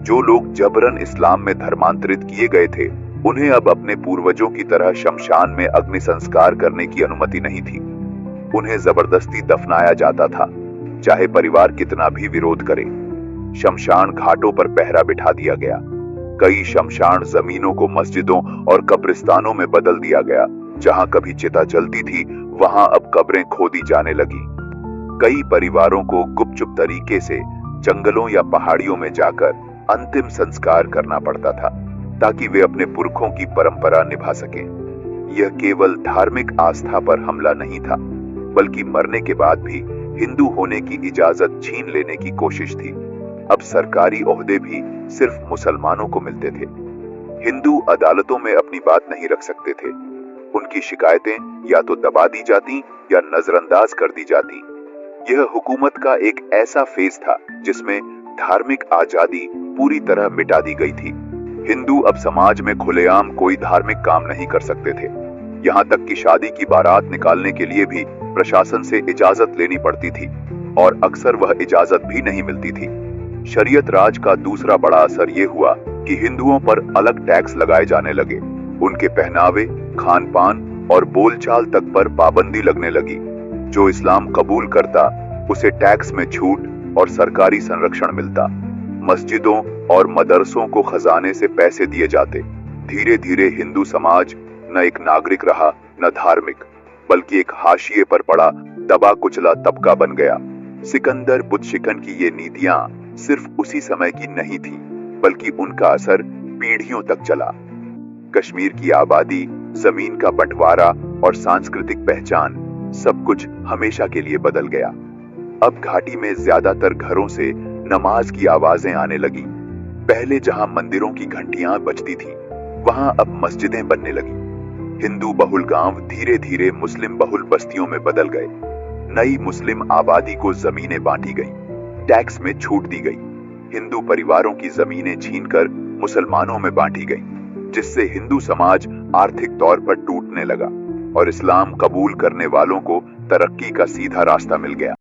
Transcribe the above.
जो लोग जबरन इस्लाम में धर्मांतरित किए गए थे, उन्हें अब अपने पूर्वजों की तरह शमशान में अग्नि संस्कार करने की अनुमति नहीं थी। उन्हें जबरदस्ती दफनाया जाता था, चाहे परिवार कितना भी विरोध करे। शमशान घाटों पर पहरा बिठा दिया गया। कई शमशान जमीनों को मस्जिदों और कब्रिस्तानों में बदल दिया गया। जहां कभी चिता जलती थी, वहां अब कब्रें खोदी जाने लगी। कई परिवारों को गुपचुप तरीके से जंगलों या पहाड़ियों में जाकर अंतिम संस्कार करना पड़ता था, ताकि वे अपने पुरखों की परंपरा निभा सकें। यह केवल धार्मिक आस्था पर हमला नहीं था, बल्कि मरने के बाद भी हिंदू होने की इजाजत छीन लेने की कोशिश थी। अब सरकारी ओहदे भी सिर्फ मुसलमानों को मिलते थे। हिंदू अदालतों में अपनी बात नहीं रख सकते थे। उनकी शिकायतें या तो दबा दी जाती या नजरअंदाज कर दी जाती। यह हुकूमत का एक ऐसा फेज था जिसमें धार्मिक आजादी पूरी तरह मिटा दी गई थी। हिंदू अब समाज में खुलेआम कोई धार्मिक काम नहीं कर सकते थे। यहाँ तक कि शादी की बारात निकालने के लिए भी प्रशासन से इजाजत लेनी पड़ती थी, और अक्सर वह इजाजत भी नहीं मिलती थी। शरीयत राज का दूसरा बड़ा असर ये हुआ कि हिंदुओं पर अलग टैक्स लगाए जाने लगे। उनके पहनावे, खान पान और बोलचाल तक पर पाबंदी लगने लगी। जो इस्लाम कबूल करता, उसे टैक्स में छूट और सरकारी संरक्षण मिलता। मस्जिदों और मदरसों को खजाने से पैसे दिए जाते। धीरे धीरे हिंदू समाज न एक नागरिक रहा, न धार्मिक, बल्कि एक हाशिए पर पड़ा दबा कुचला तबका बन गया। सिकंदर बुतशिकन की ये नीतियां सिर्फ उसी समय की नहीं थी, बल्कि उनका असर पीढ़ियों तक चला। कश्मीर की आबादी, जमीन का बंटवारा और सांस्कृतिक पहचान, सब कुछ हमेशा के लिए बदल गया। अब घाटी में ज्यादातर घरों से नमाज की आवाजें आने लगी। पहले जहां मंदिरों की घंटियां बजती थी, वहां अब मस्जिदें बनने लगी। हिंदू बहुल गांव धीरे धीरे मुस्लिम बहुल बस्तियों में बदल गए। नई मुस्लिम आबादी को जमीनें बांटी गई, टैक्स में छूट दी गई। हिंदू परिवारों की जमीनें छीनकर मुसलमानों में बांटी गई, जिससे हिंदू समाज आर्थिक तौर पर टूटने लगा और इस्लाम कबूल करने वालों को तरक्की का सीधा रास्ता मिल गया।